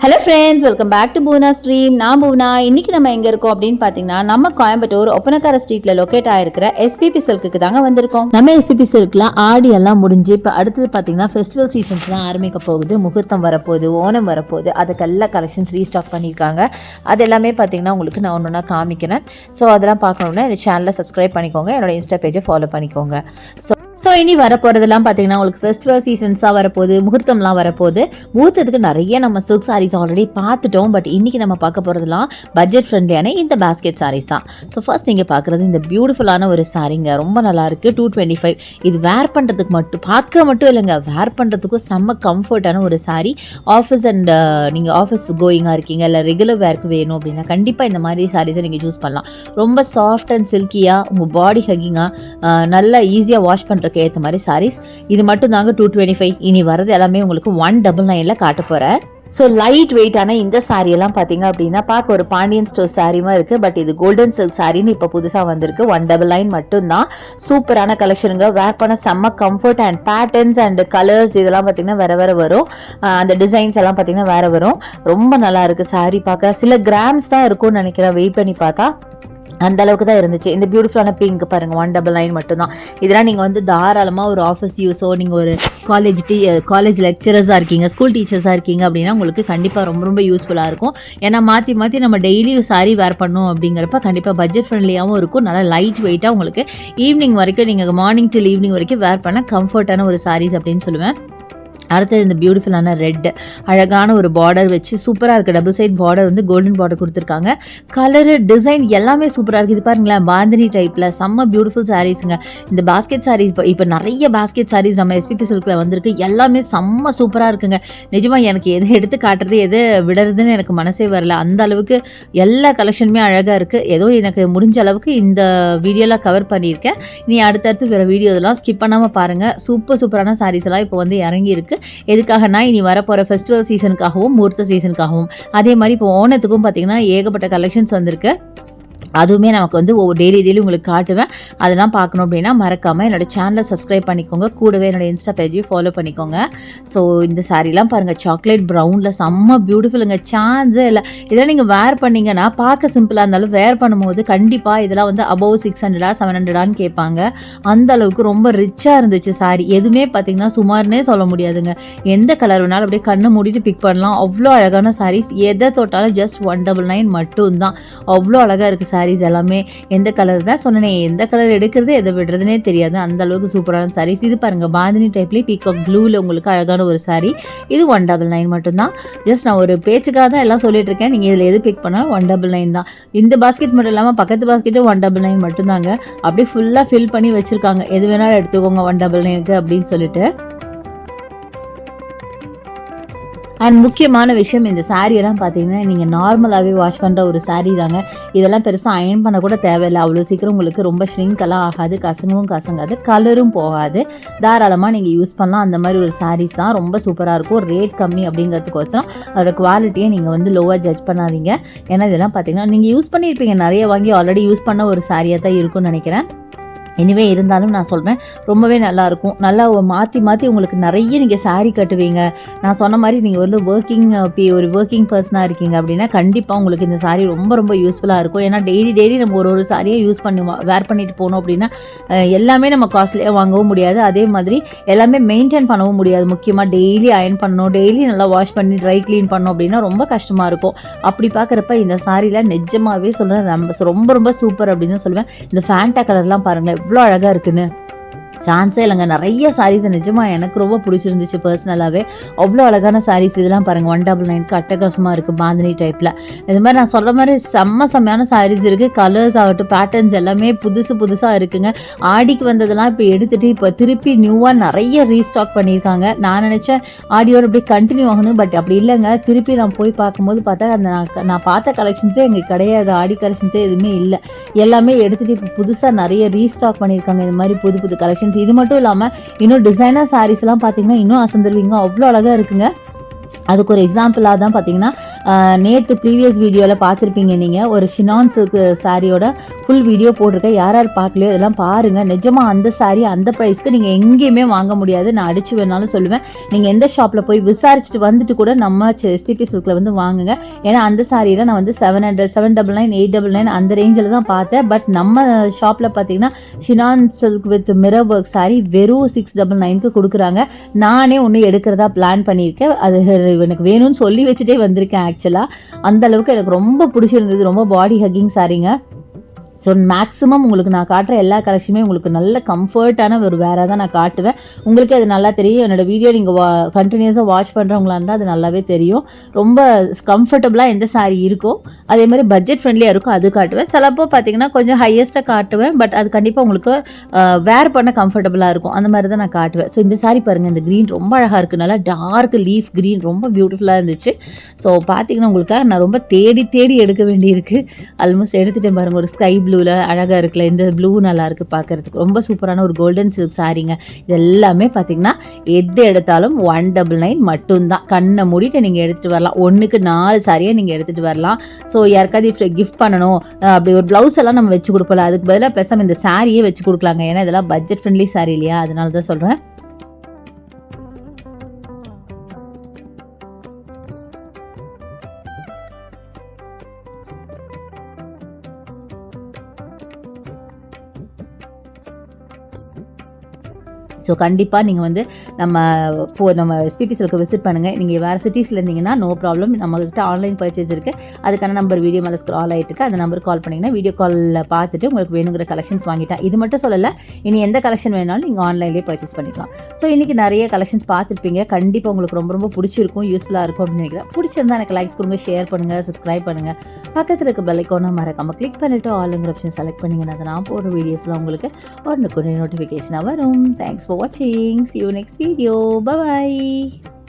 Hello friends, welcome back to Poona stream. நான் பூனா. இன்னைக்கு நம்ம எங்கே இருக்கோம் அப்படின்னு பார்த்தீங்கன்னா, நம்ம கோயம்புத்தூர் ஒப்பனக்கார ஸ்ட்ரீட்டில் லொக்கேட் ஆகிருக்கிற எஸ்பிபி சில்க்கு தாங்க வந்திருக்கோம். நம்ம எஸ்பிபி சில்க்ல ஆடி எல்லாம் முடிஞ்சு இப்போ அடுத்தது பார்த்தீங்கன்னா ஃபெஸ்டிவல் சீசன்ஸ்லாம் ஆரம்பிக்க போகுது. முகூர்த்தம் வரப்போகுது, ஓணம் வரப்போகுது. அதுக்கெல்லாம் கலெக்ஷன்ஸ் ரீஸ்டாக் பண்ணியிருக்காங்க. அது எல்லாமே பார்த்தீங்கன்னா உங்களுக்கு நான் ஒன்று காமிக்கிறேன். ஸோ அதெல்லாம் பார்க்கணுன்னா என்னோட சேனலை சப்ஸ்கிரைப் பண்ணிக்கோங்க, என்னோட இன்ஸ்டா பேஜை ஃபாலோ பண்ணிக்கோங்க. ஸோ இனி வரப்போகிறதெல்லாம் பார்த்தீங்கன்னா உங்களுக்கு ஃபெஸ்டிவல் சீசன்ஸாக வரப்போகுது, முகூர்த்தம்லாம் வரப்போகுது. முகூர்த்தத்துக்கு நிறைய நம்ம சில்க் சாரீஸ் ஆல்ரெடி பார்த்துட்டோம். பட் இன்றைக்கி நம்ம பார்க்க போகிறதுலாம் பட்ஜெட் ஃப்ரெண்ட்லியான இந்த பேஸ்கெட் சாரீஸ் தான். ஸோ ஃபர்ஸ்ட் நீங்கள் பார்க்குறது இந்த பியூட்டிஃபுல்லான ஒரு சாரீங்க. ரொம்ப நல்லாயிருக்கு. 225. இது வேர் பண்ணுறதுக்கு பார்க்க மட்டும் இல்லைங்க, வேர் பண்ணுறதுக்கும் செம்ம கம்ஃபர்ட்டான ஒரு சாரீ. ஆஃபீஸ் அண்ட் நீங்கள் ஆஃபீஸ் கோயிங்காக இருக்கீங்க, இல்லை ரெகுலர் வேர்க்கு வேணும் அப்படின்னா கண்டிப்பாக இந்த மாதிரி சாரீஸை நீங்கள் சூஸ் பண்ணலாம். ரொம்ப சாஃப்ட் அண்ட் சில்கியாக, உங்கள் பாடி ஹக்கிங்காக, நல்லா ஈஸியாக வாஷ் பண்ணுறதுக்கு ஏற்ற மாதிரி சாரீஸ். இது மட்டும் தாங்க 225. இனி வரது எல்லாமே உங்களுக்கு 199 காட்ட போகிறேன். ஸோ லைட் வெயிட்டான இந்த சாரியெல்லாம் பார்த்தீங்க அப்படின்னா பார்க்க ஒரு பாண்டியன் ஸ்டோர் சாரியுமா இருக்குது. பட் இது கோல்டன் சில்க் சாரின்னு இப்போ புதுசாக வந்திருக்கு. 199 மட்டும்தான். சூப்பரான கலெக்ஷனுங்க. வேர் பண்ண செம்ம comfort and patterns and colours இதெல்லாம் பார்த்தீங்கன்னா வேறு வரும். அந்த டிசைன்ஸ் எல்லாம் பார்த்தீங்கன்னா வேறு வரும். ரொம்ப நல்லா இருக்குது சாரி பார்க்க. சில கிராம்ஸ் தான் இருக்கும்னு நினைக்கிறேன், வெயிட் பண்ணி பார்த்தா அந்த அளவுக்கு தான் இருந்துச்சு. இந்த பியூட்டிஃபுல்லான பிங்க் பாருங்கள், 199 மட்டும்தான். இதெல்லாம் நீங்கள் வந்து தாராளமாக ஒரு ஆஃபீஸ் யூஸோ, நீங்கள் ஒரு காலேஜ் லெக்சரர்ஸாக இருக்கீங்க, ஸ்கூல் டீச்சர்ஸாக இருக்கீங்க அப்படின்னா உங்களுக்கு கண்டிப்பாக ரொம்ப யூஸ்ஃபுல்லாக இருக்கும். ஏன்னா மாற்றி நம்ம டெய்லி சாரி வேர் பண்ணோம் அப்படிங்கிறப்ப கண்டிப்பாக பட்ஜெட் ஃப்ரெண்ட்லியாகவும் இருக்கும். நல்லா லைட் வெயிட்டாக உங்களுக்கு ஈவினிங் வரைக்கும், நீங்கள் மார்னிங் டில் ஈவினிங் வரைக்கும் வேர் பண்ண கம்ஃபர்ட்டான ஒரு சாரீஸ் அப்படின்னு சொல்லுவேன். அடுத்தது இந்த பியூட்டிஃபுல்லான ரெட் அழகான ஒரு பார்டர் வச்சு சூப்பராக இருக்குது. டபுள் சைட் பார்டர் வந்து கோல்டன் பார்டர் கொடுத்துருக்காங்க. கலரு டிசைன் எல்லாமே சூப்பராக இருக்குது. இது பாருங்களேன், பாந்தினி டைப்பில் செம்ம பியூட்டிஃபுல் சாரீஸுங்க. இந்த பாஸ்கெட் சாரீஸ் இப்போ நிறைய பாஸ்கெட் சாரீஸ் நம்ம எஸ்பிபி சில்கில் வந்திருக்கு. எல்லாமே செம்ம சூப்பராக இருக்குங்க. நிஜமாக எனக்கு எது எடுத்து காட்டுறது எது விடுறதுன்னு எனக்கு மனசே வரல. அந்த அளவுக்கு எல்லா கலெக்ஷனுமே அழகாக இருக்குது. ஏதோ எனக்கு முடிஞ்ச அளவுக்கு இந்த வீடியோலாம் கவர் பண்ணியிருக்கேன். நீ அடுத்தடுத்து வேறு வீடியோ இதெல்லாம் ஸ்கிப் பண்ணாமல் பாருங்கள். சூப்பரான சாரீஸ் எல்லாம் இப்போ வந்து இறங்கி இருக்குது. எதுக்காகனா இனி வரப்போகிற ஃபெஸ்டிவல் சீசனுக்காகவும் முகூர்த்த சீசனுக்காகவும். அதே மாதிரி இப்போ ஓணத்துக்கும் பார்த்தீங்கன்னா ஏகப்பட்ட கலெக்ஷன்ஸ் வந்திருக்கு. அதுவுமே நமக்கு வந்து டெய்லி உங்களுக்கு காட்டுவேன். அதெல்லாம் பார்க்கணும் அப்படின்னா மறக்காமல் என்னோட சேனலை சப்ஸ்கிரைப் பண்ணிக்கோங்க. கூடவே என்னோட இன்ஸ்டா பேஜையும் ஃபாலோ பண்ணிக்கோங்க. ஸோ இந்த சாரீலாம் பாருங்கள், சாக்லேட் ப்ரௌனில் செம்ம பியூட்டிஃபுல்லுங்க. சான்ஸே இல்லை. இதெல்லாம் நீங்கள் வேர் பண்ணிங்கன்னா பார்க்க சிம்பிளாக இருந்தாலும் வேர் பண்ணும்போது கண்டிப்பாக இதெல்லாம் வந்து அபவ் 600 700 கேட்பாங்க. அந்த அளவுக்கு ரொம்ப ரிச்சாக இருந்துச்சு சாரீ. எதுவுமே பார்த்தீங்கன்னா சுமார்னே சொல்ல முடியாதுங்க. எந்த கலர் வேணாலும் அப்படியே கண்ணை மூடிட்டு பிக் பண்ணலாம். அவ்வளோ அழகான சாரீஸ். எதை தொட்டாலும் ஜஸ்ட் 199 மட்டும்தான். அவ்வளோ அழகாக இருக்குது சாரீஸ் எல்லாமே. எந்த கலர் தான் சொன்னேன், எந்த கலர் எடுக்கிறது எதை விடுறதுனே தெரியாது. அந்த அளவுக்கு சூப்பரான சாரீஸ். இது பாருங்க, பாந்தினி டைப்லேயே பீகாக் ப்ளூவில் உங்களுக்கு அழகான ஒரு சாரீ. இது 199 மட்டும்தான். ஜஸ்ட் நான் ஒரு பேச்சுக்காக தான் எல்லாம் சொல்லிட்டு இருக்கேன். நீங்கள் இதில் எது பிக் பண்ணாலும் 199 தான். இந்த பாஸ்கெட் மட்டும் இல்லாமல் பக்கத்து பாஸ்கெட்டும் 199 மட்டும்தாங்க. அப்படியே ஃபுல்லாக ஃபில் பண்ணி வச்சுருக்காங்க. எது வேணாலும் எடுத்துக்கோங்க 199 அப்படின்னு சொல்லிட்டு. அண்ட் முக்கியமான விஷயம், இந்த சாரியெல்லாம் பார்த்தீங்கன்னா நீங்கள் நார்மலாகவே வாஷ் பண்ணுற ஒரு சாரீ தாங்க. இதெல்லாம் பெருசாக அயன் பண்ண கூட தேவையில்லை. அவ்வளோ சீக்கிரம் உங்களுக்கு ரொம்ப ஷ்ரிங்கெல்லாம் ஆகாது, கசங்காது, கலரும் போகாது. தாராளமாக நீங்கள் யூஸ் பண்ணலாம். அந்த மாதிரி ஒரு சாரீஸ் தான். ரொம்ப சூப்பராக இருக்கும். ரேட் கம்மி அப்படிங்கிறதுக்கோசரம் அதோட குவாலிட்டியை நீங்கள் வந்து லோவாக ஜட்ஜ் பண்ணாதீங்க. ஏன்னா இதெல்லாம் பார்த்தீங்கன்னா நீங்கள் யூஸ் பண்ணியிருப்பீங்க, நிறைய வாங்கி ஆல்ரெடி யூஸ் பண்ண ஒரு சாரியாக தான் இருக்கும்னு நினைக்கிறேன். எனிவே இருந்தாலும் நான் சொல்கிறேன், ரொம்பவே நல்லாயிருக்கும். நல்லா மாற்றி உங்களுக்கு நிறைய நீங்கள் சாரீ கட்டுவீங்க. நான் சொன்ன மாதிரி நீங்கள் வந்து ஒரு ஒர்க்கிங் பர்சனாக இருக்கீங்க அப்படின்னா கண்டிப்பாக உங்களுக்கு இந்த சாரீ ரொம்ப யூஸ்ஃபுல்லாக இருக்கும். ஏன்னா டெய்லி நம்ம ஒரு சாரியை யூஸ் பண்ணி வேர் பண்ணிட்டு போனோம் அப்படின்னா எல்லாமே நம்ம காஸ்ட்லியாக வாங்கவும் முடியாது. அதே மாதிரி எல்லாமே மெயின்டைன் பண்ணவும் முடியாது. முக்கியமாக டெய்லி அயன் பண்ணணும், டெய்லி நல்லா வாஷ் பண்ணி ட்ரை க்ளீன் பண்ணோம் அப்படின்னா ரொம்ப கஷ்டமாக இருக்கும். அப்படி பார்க்குறப்ப இந்த சாரியில் நிஜமாகவே சொல்கிறேன், ரொம்ப சூப்பர் அப்படின்னு சொல்லுவேன். இந்த ஃபேண்டா கலர்லாம் பாருங்களேன் எவ்வளோ அழகாக இருக்குன்னு. சான்ஸே இல்லைங்க. நிறைய சாரீஸ் நிஜமாக எனக்கு ரொம்ப பிடிச்சிருந்துச்சு பர்சனலாகவே. அவ்வளோ அழகான சாரீஸ். இதெல்லாம் பாருங்கள் 199 அட்டகாசமாக இருக்குது பாந்தினி டைப்பில். இது மாதிரி நான் சொல்கிற மாதிரி செம்மையான சாரீஸ் இருக்குது. கலர்ஸ் ஆகட்டும், பேட்டர்ன்ஸ் எல்லாமே புதுசாக இருக்குங்க. ஆடிக்கு வந்ததெல்லாம் இப்போ எடுத்துகிட்டு இப்போ திருப்பி நியூவாக நிறைய ரீஸ்டாக் பண்ணியிருக்காங்க. நான் நினச்சேன் ஆடியோட அப்படியே கண்டினியூ ஆகணும். பட் அப்படி இல்லைங்க. திருப்பி நான் போய் பார்க்கும்போது பார்த்தா நான் பார்த்த கலெக்ஷன்ஸே எங்களுக்கு கிடையாது. ஆடி கலெக்ஷன்ஸே எதுவுமே இல்லை. எல்லாமே எடுத்துகிட்டு இப்போ புதுசாக நிறைய ரீஸ்டாக் பண்ணியிருக்காங்க. இது மாதிரி புது கலெக்ஷன்ஸ். இது மட்டும் இல்லாமல் இன்னும் டிசைனர் சாரீஸ் எல்லாம் பார்த்தீங்கன்னா இன்னும் அசந்துருவீங்க. அவ்வளோ அழகாக இருக்குங்க. அதுக்கு ஒரு எக்ஸாம்பிளாக தான் பார்த்தீங்கன்னா நேற்று ப்ரீவியஸ் வீடியோவில் பார்த்துருப்பீங்க நீங்கள் ஒரு ஷினான்ஸுக்கு சாரியோட ஃபுல் வீடியோ போட்டிருக்கேன். யார் யார் பார்க்கலையோ இதெல்லாம் பாருங்கள். நிஜமாக அந்த சாரீ அந்த ப்ரைஸ்க்கு நீங்கள் எங்கேயுமே வாங்க முடியாது. நான் அடித்து வேணாலும் சொல்லுவேன். நீங்கள் எந்த ஷாப்பில் போய் விசாரிச்சுட்டு வந்துட்டு கூட நம்ம எஸ்பிபி சில்கில் வந்து வாங்குங்க. ஏன்னா அந்த சாரியில் நான் வந்து 700, 799, 899 அந்த ரேஞ்சில் தான் பார்த்தேன். பட் நம்ம ஷாப்பில் பார்த்தீங்கன்னா chinon silk with mirror work sari வெறும் 699க்கு கொடுக்குறாங்க. நானே ஒன்று எடுக்கிறதா பிளான் பண்ணியிருக்கேன். அது எனக்கு வேணும்னு சொல்லி வச்சுட்டே வந்திருக்கேன். ஆக்சுவலாக அந்த அளவுக்கு எனக்கு ரொம்ப பிடிச்சிருந்தது. ரொம்ப பாடி ஹக்கிங் சாரீங்க. ஸோ மேக்ஸிமம் உங்களுக்கு நான் காட்டுற எல்லா கலெக்ஷனுமே உங்களுக்கு நல்ல கம்ஃபர்ட்டான ஒரு வேறாக தான் நான் காட்டுவேன். உங்களுக்கு அது நல்லா தெரியும். என்னோடய வீடியோ நீங்கள் கண்டினியூஸாக வாட்ச் பண்ணுறவங்களா இருந்தால் அது நல்லாவே தெரியும். ரொம்ப கம்ஃபர்டபுளாக எந்த சாரீ இருக்கோ அதே மாதிரி பட்ஜெட் ஃப்ரெண்ட்லியாக இருக்கும் அது காட்டுவேன். சிலப்போ பார்த்தீங்கன்னா கொஞ்சம் ஹையஸ்ட்டாக காட்டுவேன். பட் அது கண்டிப்பாக உங்களுக்கு வேர் பண்ண கம்ஃபர்டபுளாக இருக்கும். அந்த மாதிரி தான் நான் காட்டுவேன். ஸோ இந்த சாரீ பாருங்கள், இந்த க்ரீன் ரொம்ப அழகாக இருக்குது. நல்லா டார்க் லீஃப் க்ரீன் ரொம்ப பியூட்டிஃபுல்லாக இருந்துச்சு. ஸோ பார்த்தீங்கன்னா உங்களுக்காக நான் ரொம்ப தேடி தேடி எடுக்க வேண்டியிருக்கு. ஆல்மோஸ்ட் எடுத்துகிட்டேன் பாருங்கள். ஒரு ஸ்கை ப்ளூவில் அழகாக இருக்குல்ல, இந்த ப்ளூ நல்லா இருக்குது பார்க்குறதுக்கு. ரொம்ப சூப்பரான ஒரு கோல்டன் சில்க் சாரீங்க. இது எல்லாமே பார்த்தீங்கன்னா எது எடுத்தாலும் 199 மட்டும்தான். கண்ணை மூடிட்டு நீங்கள் எடுத்துகிட்டு வரலாம். 1க்கு 4 சாரியாக நீங்கள் எடுத்துகிட்டு வரலாம். ஸோ யாருக்காவது கிஃப்ட் பண்ணணும், அப்படி ஒரு ப்ளவுஸ் எல்லாம் நம்ம வச்சு கொடுப்போம்ல, அதுக்கு பதிலாக பேசாமல் இந்த சாரியே வச்சு கொடுக்கலாங்க. ஏன்னா இதெல்லாம் பட்ஜெட் ஃப்ரெண்ட்லி சாரி இல்லையா, அதனால தான் சொல்கிறேன். ஸோ கண்டிப்பாக நீங்கள் வந்து நம்ம எஸ்பிபி சில்க்கு விசிட் பண்ணுங்கள். நீங்கள் வேறு சிட்டிஸில் இருந்தீங்கன்னா நோ ப்ராப்ளம், நம்மகிட்ட ஆன்லைன் பர்ச்சேஸ் இருக்குது. அதுக்கான நம்பர் வீடியோ மேலே ஸ்க்ரால் ஆகிட்டு இருக்கு. அந்த நம்பர் கால் பண்ணிங்கன்னா வீடியோ காலில் பார்த்துட்டு உங்களுக்கு வேணுங்கிற கலெக்ஷன்ஸ் வாங்கிட்டேன். இது மட்டும் சொல்லலை, இனி எந்த கலெக்ஷன் வேணாலும் நீங்கள் ஆன்லைன்லேயே பர்ச்சேஸ் பண்ணிக்கலாம். ஸோ இன்றைக்கி நிறைய கலெக்ஷன்ஸ் பார்த்துருப்பீங்க. கண்டிப்பாக உங்களுக்கு ரொம்ப ரொம்ப பிடிச்சிருக்கும், யூஸ்ஃபுல்லாக இருக்கும் அப்படின்னு நினைக்கிறேன். பிடிச்சிருந்தா எனக்கு லைக்ஸ் கொடுங்க, ஷேர் பண்ணுங்கள், சப்ஸ்கிரைப் பண்ணுங்கள். பக்கத்தில் இருக்க பெல் ஐக்கானை மறக்காமல் கிளிக் பண்ணிவிட்டு ஆளுங்கிற ஆப்ஷன் செலக்ட் பண்ணிங்கன்னா அதை நான் போடுற வீடியோஸ்லாம் உங்களுக்கு உடனுக்குடனே நோட்டிஃபிகேஷனாக வரும். Thanks for watching. See you next video. Bye bye.